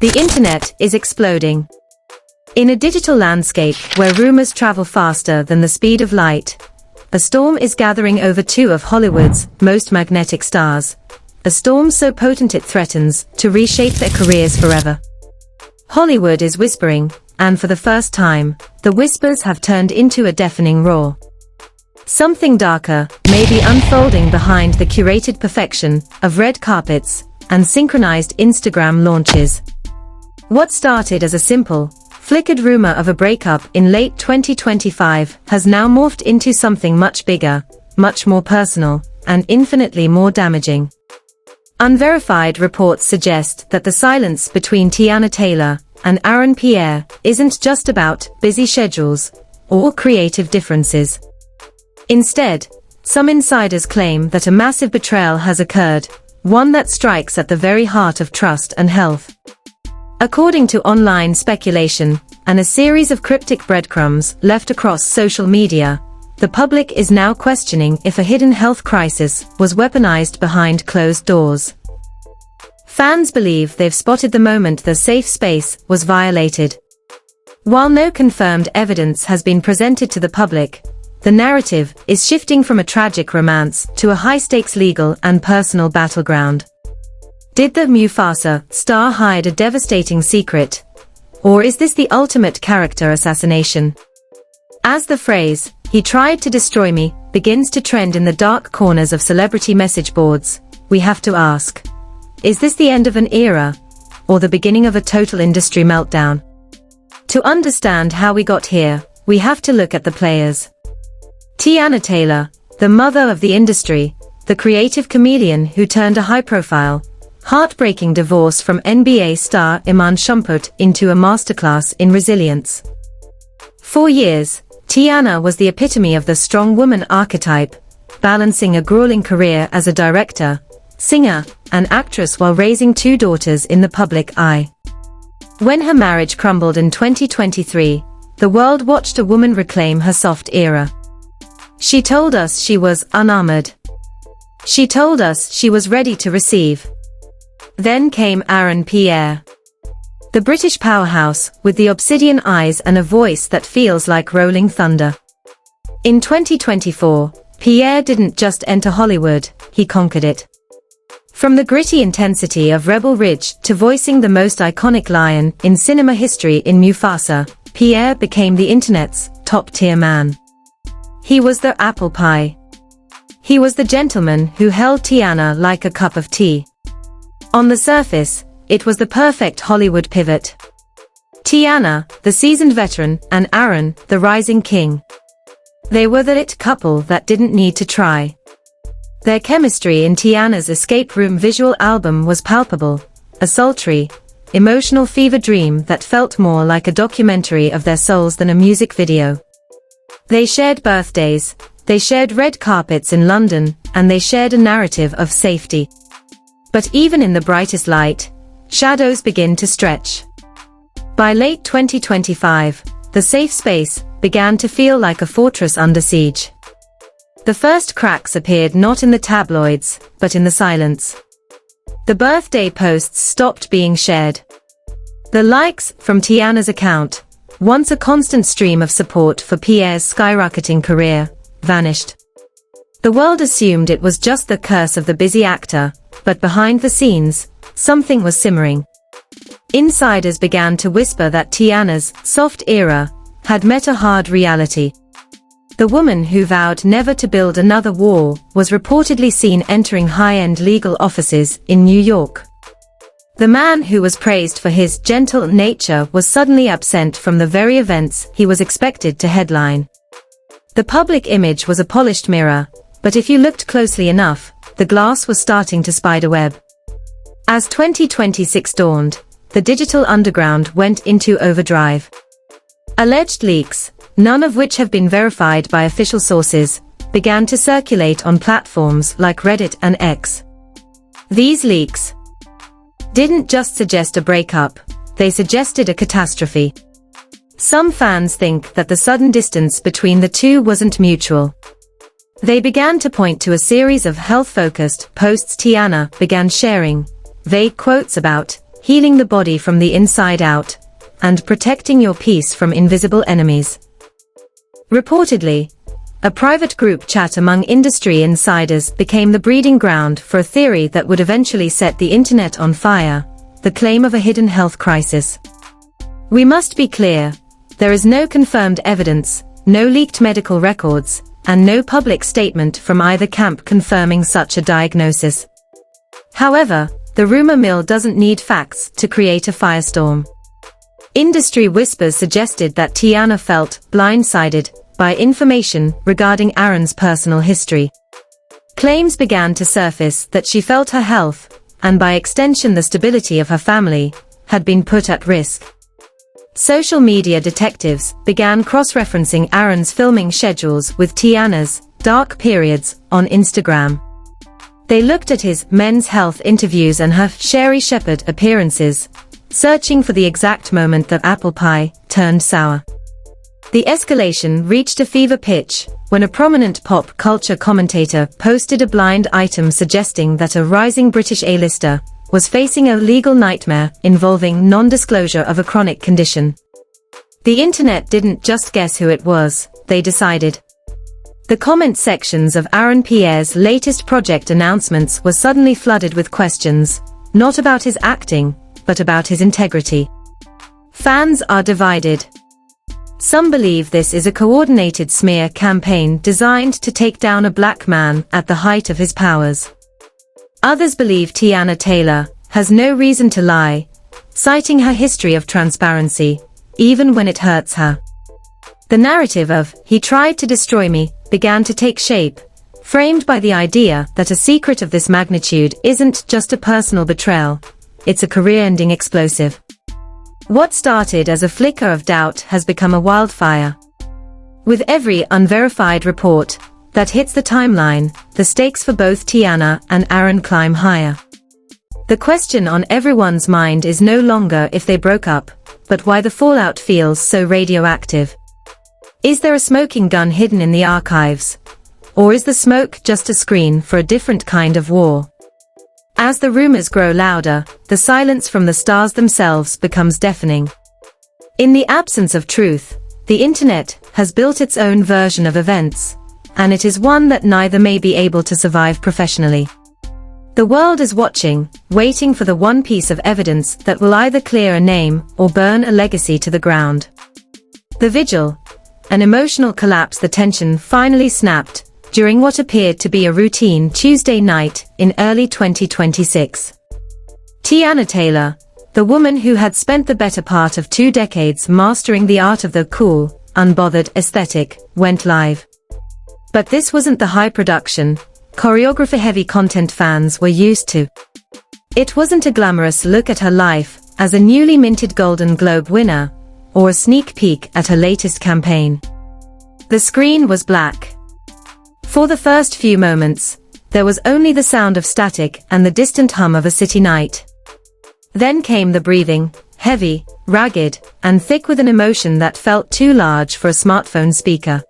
The internet is exploding. In a digital landscape where rumors travel faster than the speed of light, a storm is gathering over two of Hollywood's most magnetic stars. A storm so potent it threatens to reshape their careers forever. Hollywood is whispering, and for the first time, the whispers have turned into a deafening roar. Something darker may be unfolding behind the curated perfection of red carpets and synchronized Instagram launches. What started as a simple, flickered rumor of a breakup in late 2025 has now morphed into something much bigger, much more personal, and infinitely more damaging. Unverified reports suggest that the silence between Teyana Taylor and Pierre isn't just about busy schedules or creative differences. Instead, some insiders claim that a massive betrayal has occurred, one that strikes at the very heart of trust and health. According to online speculation and a series of cryptic breadcrumbs left across social media, the public is now questioning if a hidden health crisis was weaponized behind closed doors. Fans believe they've spotted the moment the safe space was violated. While no confirmed evidence has been presented to the public, the narrative is shifting from a tragic romance to a high-stakes legal and personal battleground. Did the Mufasa star hide a devastating secret? Or is this the ultimate character assassination? As the phrase, "he tried to destroy me," begins to trend in the dark corners of celebrity message boards, we have to ask, is this the end of an era, or the beginning of a total industry meltdown? To understand how we got here, we have to look at the players. Teyana Taylor, the mother of the industry, the creative chameleon who turned a high-profile, heartbreaking divorce from NBA star Iman Shumput into a masterclass in resilience. For years, Teyana was the epitome of the strong woman archetype, balancing a grueling career as a director, singer, and actress while raising two daughters in the public eye. When her marriage crumbled in 2023, the world watched a woman reclaim her soft era. She told us she was unarmored. She told us she was ready to receive. Then came Pierre. The British powerhouse, with the obsidian eyes and a voice that feels like rolling thunder. In 2024, Pierre didn't just enter Hollywood, he conquered it. From the gritty intensity of Rebel Ridge to voicing the most iconic lion in cinema history in Mufasa, Pierre became the internet's top-tier man. He was the apple pie. He was the gentleman who held Teyana like a cup of tea. On the surface, it was the perfect Hollywood pivot. Teyana, the seasoned veteran, and Aaron, the rising king. They were the it couple that didn't need to try. Their chemistry in Teyana's Escape Room visual album was palpable, a sultry, emotional fever dream that felt more like a documentary of their souls than a music video. They shared birthdays, they shared red carpets in London, and they shared a narrative of safety. But even in the brightest light, shadows begin to stretch. By late 2025, the safe space began to feel like a fortress under siege. The first cracks appeared not in the tabloids, but in the silence. The birthday posts stopped being shared. The likes from Teyana's account, once a constant stream of support for Pierre's skyrocketing career, vanished. The world assumed it was just the curse of the busy actor, but behind the scenes, something was simmering. Insiders began to whisper that Teyana's soft era had met a hard reality. The woman who vowed never to build another wall was reportedly seen entering high-end legal offices in New York. The man who was praised for his gentle nature was suddenly absent from the very events he was expected to headline. The public image was a polished mirror, but if you looked closely enough, the glass was starting to spiderweb. As 2026 dawned, the digital underground went into overdrive. Alleged leaks, none of which have been verified by official sources, began to circulate on platforms like Reddit and X. These leaks didn't just suggest a breakup, they suggested a catastrophe. Some fans think that the sudden distance between the two wasn't mutual. They began to point to a series of health-focused posts Teyana began sharing, vague quotes about healing the body from the inside out, and protecting your peace from invisible enemies. Reportedly, a private group chat among industry insiders became the breeding ground for a theory that would eventually set the internet on fire, the claim of a hidden health crisis. We must be clear, there is no confirmed evidence, no leaked medical records, and no public statement from either camp confirming such a diagnosis. However, the rumor mill doesn't need facts to create a firestorm. Industry whispers suggested that Teyana felt blindsided by information regarding Aaron's personal history. Claims began to surface that she felt her health, and by extension the stability of her family, had been put at risk. Social media detectives began cross-referencing Aaron's filming schedules with Teyana's dark periods on Instagram. They looked at his men's health interviews and her Sherry Shepherd appearances, searching for the exact moment that apple pie turned sour. The escalation reached a fever pitch when a prominent pop culture commentator posted a blind item suggesting that a rising British A-lister was facing a legal nightmare involving non-disclosure of a chronic condition. The internet didn't just guess who it was, they decided. The comment sections of Aaron Pierre's latest project announcements were suddenly flooded with questions, not about his acting, but about his integrity. Fans are divided. Some believe this is a coordinated smear campaign designed to take down a black man at the height of his powers. Others believe Teyana Taylor has no reason to lie, citing her history of transparency, even when it hurts her. The narrative of "he tried to destroy me" began to take shape, framed by the idea that a secret of this magnitude isn't just a personal betrayal, it's a career-ending explosive. What started as a flicker of doubt has become a wildfire. With every unverified report that hits the timeline, the stakes for both Teyana and Aaron climb higher. The question on everyone's mind is no longer if they broke up, but why the fallout feels so radioactive. Is there a smoking gun hidden in the archives? Or is the smoke just a screen for a different kind of war? As the rumors grow louder, the silence from the stars themselves becomes deafening. In the absence of truth, the internet has built its own version of events, and it is one that neither may be able to survive professionally. The world is watching, waiting for the one piece of evidence that will either clear a name or burn a legacy to the ground. The vigil, an emotional collapse. The tension finally snapped during what appeared to be a routine Tuesday night in early 2026. Teyana Taylor, the woman who had spent the better part of 2 decades mastering the art of the cool, unbothered aesthetic, went live. But this wasn't the high-production, choreographer-heavy content fans were used to. It wasn't a glamorous look at her life as a newly minted Golden Globe winner, or a sneak peek at her latest campaign. The screen was black. For the first few moments, there was only the sound of static and the distant hum of a city night. Then came the breathing, heavy, ragged, and thick with an emotion that felt too large for a smartphone speaker.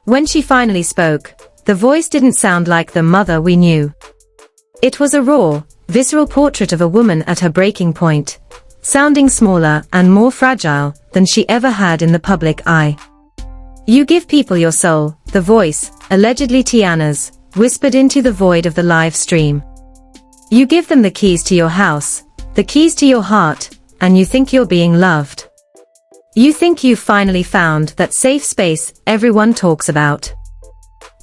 When she finally spoke, the voice didn't sound like the mother we knew. It was a raw, visceral portrait of a woman at her breaking point, sounding smaller and more fragile than she ever had in the public eye. "You give people your soul," the voice, allegedly Teyana's, whispered into the void of the live stream. "You give them the keys to your house, the keys to your heart, and you think you're being loved. You think you've finally found that safe space everyone talks about.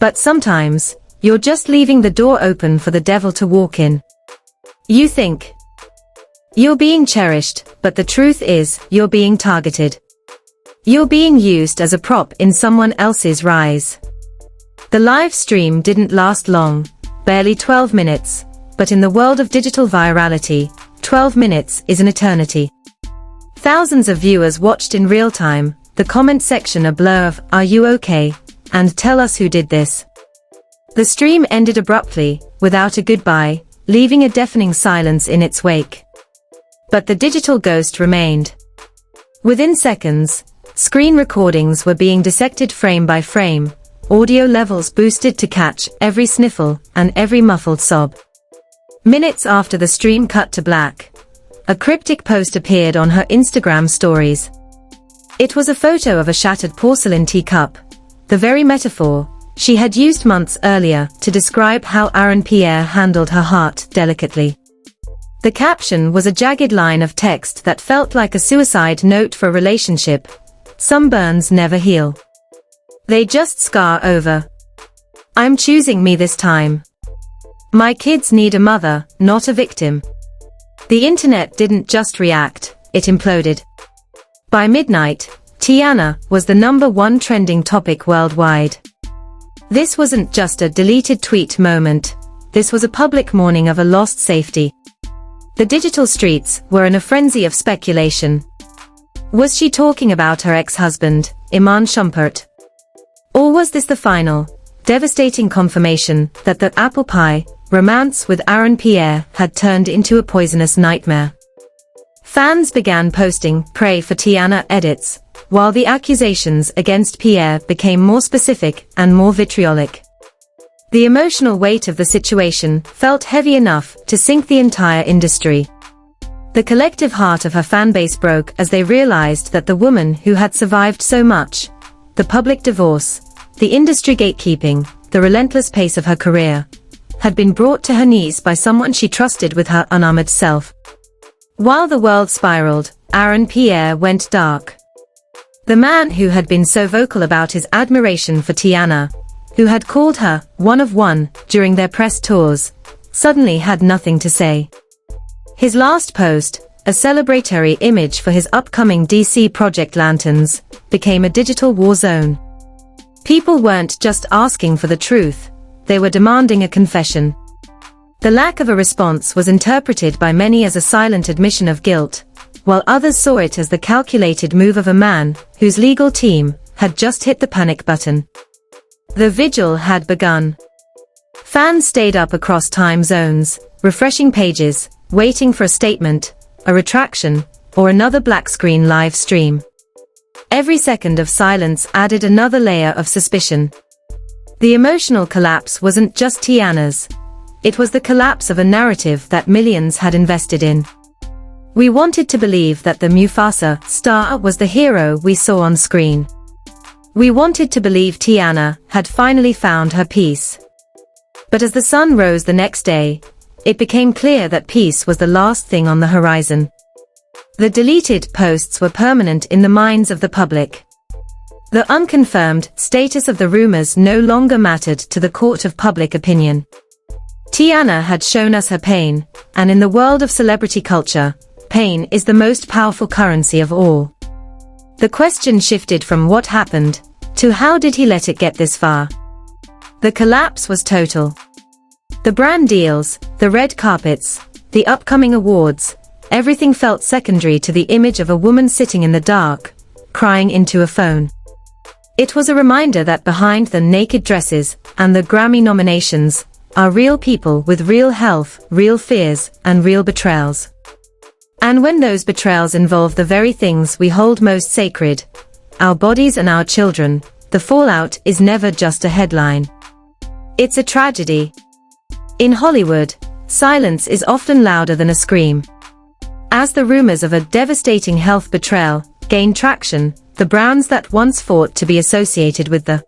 But sometimes, you're just leaving the door open for the devil to walk in. You think you're being cherished, but the truth is, you're being targeted. You're being used as a prop in someone else's rise." The live stream didn't last long, barely 12 minutes, but in the world of digital virality, 12 minutes is an eternity. Thousands of viewers watched in real time, the comment section a blur of "Are you okay?" and "Tell us who did this." The stream ended abruptly, without a goodbye, leaving a deafening silence in its wake. But the digital ghost remained. Within seconds, screen recordings were being dissected frame by frame, audio levels boosted to catch every sniffle and every muffled sob. Minutes after the stream cut to black, a cryptic post appeared on her Instagram stories. It was a photo of a shattered porcelain teacup, the very metaphor she had used months earlier to describe how Pierre handled her heart delicately. The caption was a jagged line of text that felt like a suicide note for a relationship. Some burns never heal. They just scar over. I'm choosing me this time. My kids need a mother, not a victim. The internet didn't just react, it imploded. By midnight, Teyana was the #1 trending topic worldwide. This wasn't just a deleted tweet moment, this was a public mourning of a lost safety. The digital streets were in a frenzy of speculation. Was she talking about her ex-husband, Iman Shumpert? Or was this the final, devastating confirmation that the apple pie romance with Pierre had turned into a poisonous nightmare? Fans began posting "Pray for Teyana" edits, while the accusations against Pierre became more specific and more vitriolic. The emotional weight of the situation felt heavy enough to sink the entire industry. The collective heart of her fanbase broke as they realized that the woman who had survived so much, the public divorce, the industry gatekeeping, the relentless pace of her career, had been brought to her knees by someone she trusted with her unarmored self. While the world spiraled, Pierre went dark. The man who had been so vocal about his admiration for Teyana, who had called her one of one during their press tours, suddenly had nothing to say. His last post, a celebratory image for his upcoming DC project Lanterns, became a digital war zone. People weren't just asking for the truth, they were demanding a confession. The lack of a response was interpreted by many as a silent admission of guilt, while others saw it as the calculated move of a man whose legal team had just hit the panic button. The vigil had begun. Fans stayed up across time zones, refreshing pages, waiting for a statement, a retraction, or another black screen live stream. Every second of silence added another layer of suspicion. The emotional collapse wasn't just Teyana's. It was the collapse of a narrative that millions had invested in. We wanted to believe that the Mufasa star was the hero we saw on screen. We wanted to believe Teyana had finally found her peace. But as the sun rose the next day, it became clear that peace was the last thing on the horizon. The deleted posts were permanent in the minds of the public. The unconfirmed status of the rumors no longer mattered to the court of public opinion. Teyana had shown us her pain, and in the world of celebrity culture, pain is the most powerful currency of all. The question shifted from what happened, to how did he let it get this far? The collapse was total. The brand deals, the red carpets, the upcoming awards, everything felt secondary to the image of a woman sitting in the dark, crying into a phone. It was a reminder that behind the naked dresses and the Grammy nominations are real people with real health, real fears, and real betrayals. And when those betrayals involve the very things we hold most sacred, our bodies and our children, the fallout is never just a headline. It's a tragedy. In Hollywood, silence is often louder than a scream. As the rumors of a devastating health betrayal gained traction, the Browns that once fought to be associated with the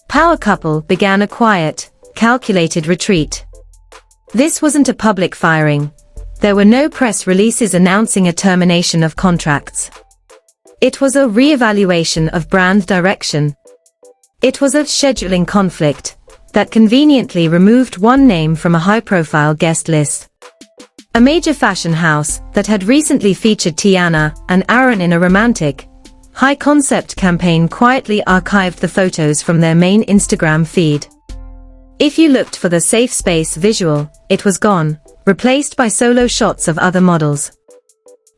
power couple began a quiet, calculated retreat. This wasn't a public firing. There were no press releases announcing a termination of contracts. It was a re-evaluation of brand direction. It was a scheduling conflict that conveniently removed one name from a high-profile guest list. A major fashion house that had recently featured Teyana and Aaron in a romantic, high-concept campaign quietly archived the photos from their main Instagram feed. If you looked for the safe space visual, it was gone, replaced by solo shots of other models.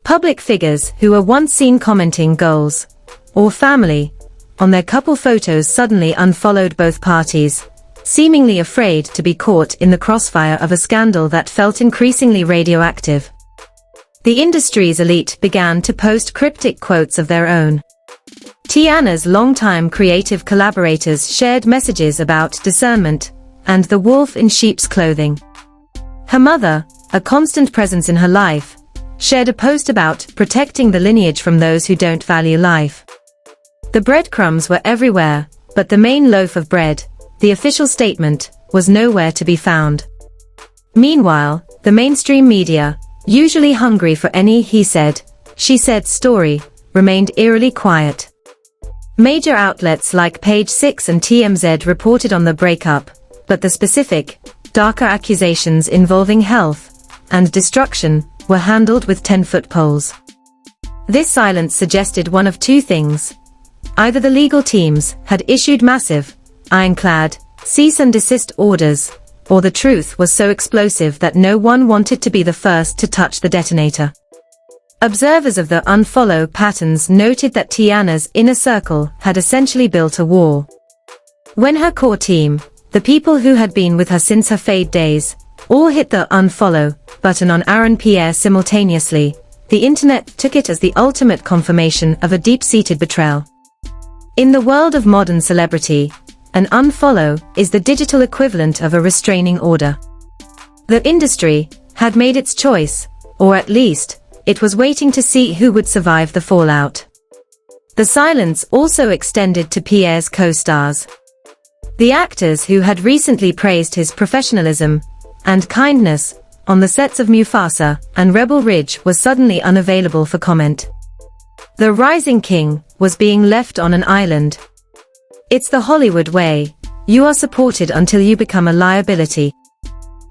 Public figures who were once seen commenting goals, or family, on their couple photos suddenly unfollowed both parties, seemingly afraid to be caught in the crossfire of a scandal that felt increasingly radioactive. The industry's elite began to post cryptic quotes of their own. Teyana's longtime creative collaborators shared messages about discernment and the wolf in sheep's clothing. Her mother, a constant presence in her life, shared a post about protecting the lineage from those who don't value life. The breadcrumbs were everywhere, but the main loaf of bread, the official statement, was nowhere to be found. Meanwhile, the mainstream media, usually hungry for any he said, she said story, remained eerily quiet. Major outlets like Page 6 and TMZ reported on the breakup, but the specific, darker accusations involving health and destruction were handled with 10-foot poles. This silence suggested one of two things. Either the legal teams had issued massive, ironclad, cease and desist orders, or the truth was so explosive that no one wanted to be the first to touch the detonator. Observers of the unfollow patterns noted that Teyana's inner circle had essentially built a wall. When her core team, the people who had been with her since her fade days, all hit the unfollow button on Aaron Pierre simultaneously, the internet took it as the ultimate confirmation of a deep-seated betrayal. In the world of modern celebrity, an unfollow is the digital equivalent of a restraining order. The industry had made its choice, or at least, it was waiting to see who would survive the fallout. The silence also extended to Pierre's co-stars. The actors who had recently praised his professionalism and kindness on the sets of Mufasa and Rebel Ridge were suddenly unavailable for comment. The rising king was being left on an island. It's the Hollywood way. You are supported until you become a liability.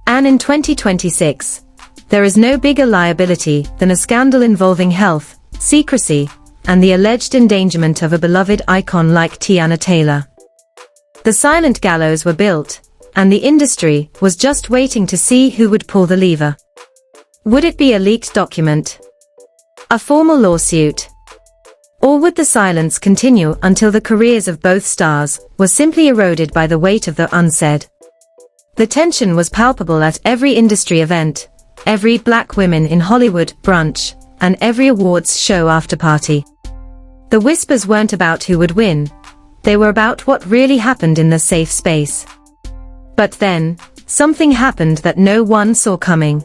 And in 2026, there is no bigger liability than a scandal involving health, secrecy, and the alleged endangerment of a beloved icon like Teyana Taylor. The silent gallows were built, and the industry was just waiting to see who would pull the lever. Would it be a leaked document? A formal lawsuit? Or would the silence continue until the careers of both stars were simply eroded by the weight of the unsaid? The tension was palpable at every industry event, every Black Women in Hollywood brunch, and every awards show after-party. The whispers weren't about who would win. They were about what really happened in the safe space. But then, something happened that no one saw coming.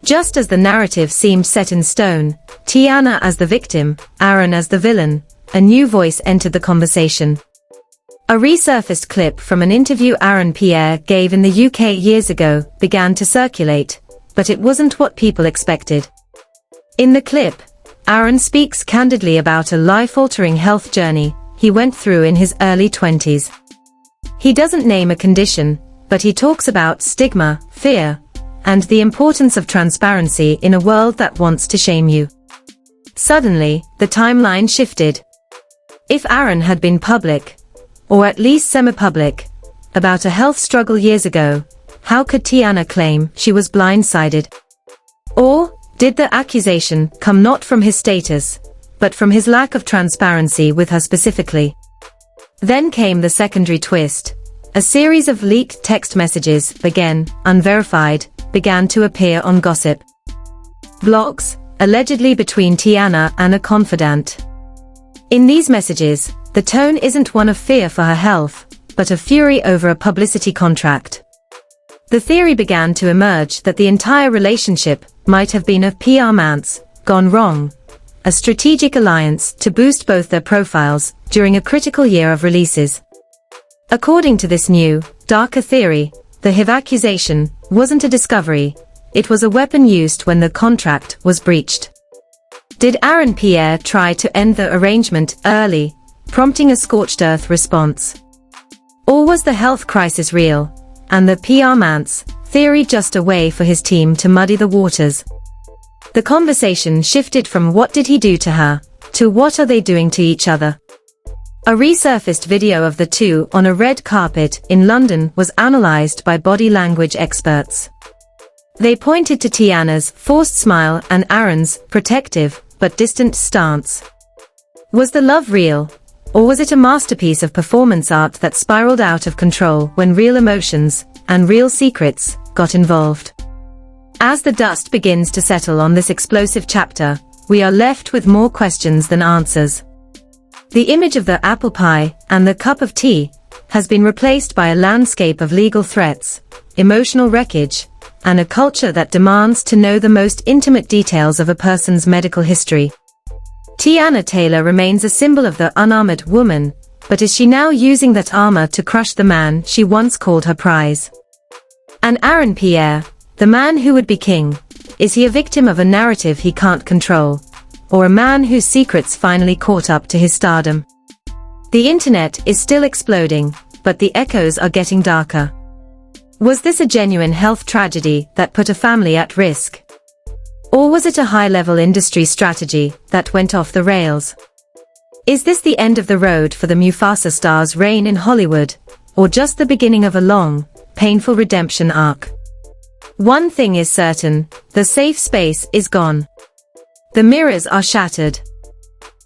Just as the narrative seemed set in stone, Teyana as the victim, Aaron as the villain, a new voice entered the conversation. A resurfaced clip from an interview Aaron Pierre gave in the UK years ago began to circulate, but it wasn't what people expected. In the clip, Aaron speaks candidly about a life-altering health journey he went through in his early 20s. He doesn't name a condition, but he talks about stigma, fear, and the importance of transparency in a world that wants to shame you. Suddenly, the timeline shifted. If Aaron had been public, or at least semi-public, about a health struggle years ago, how could Teyana claim she was blindsided? Or, did the accusation come not from his status, but from his lack of transparency with her specifically? Then came the secondary twist. A series of leaked text messages, again, unverified, began to appear on gossip blogs, allegedly between Teyana and a confidant. In these messages, the tone isn't one of fear for her health, but of fury over a publicity contract. The theory began to emerge that the entire relationship might have been a PR man's gone wrong, a strategic alliance to boost both their profiles during a critical year of releases. According to this new, darker theory, the HIV accusation wasn't a discovery, it was a weapon used when the contract was breached. Did Aaron Pierre try to end the arrangement early, prompting a scorched earth response? Or was the health crisis real, and the PR man's theory just a way for his team to muddy the waters? The conversation shifted from what did he do to her, to what are they doing to each other? A resurfaced video of the two on a red carpet in London was analyzed by body language experts. They pointed to Teyana's forced smile and Aaron's protective but distant stance. Was the love real, or was it a masterpiece of performance art that spiraled out of control when real emotions and real secrets got involved? As the dust begins to settle on this explosive chapter, we are left with more questions than answers. The image of the apple pie and the cup of tea has been replaced by a landscape of legal threats, emotional wreckage, and a culture that demands to know the most intimate details of a person's medical history. Teyana Taylor remains a symbol of the unarmored woman, but is she now using that armor to crush the man she once called her prize? And Pierre, the man who would be king, is he a victim of a narrative he can't control, or a man whose secrets finally caught up to his stardom? The internet is still exploding, but the echoes are getting darker. Was this a genuine health tragedy that put a family at risk? Or was it a high-level industry strategy that went off the rails? Is this the end of the road for the Mufasa star's reign in Hollywood, or just the beginning of a long, painful redemption arc? One thing is certain, the safe space is gone. The mirrors are shattered.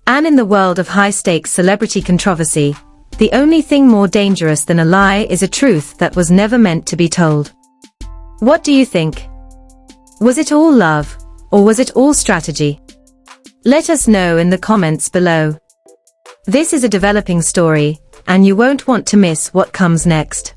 And in the world of high-stakes celebrity controversy, the only thing more dangerous than a lie is a truth that was never meant to be told. What do you think? Was it all love, or was it all strategy? Let us know in the comments below. This is a developing story, and you won't want to miss what comes next.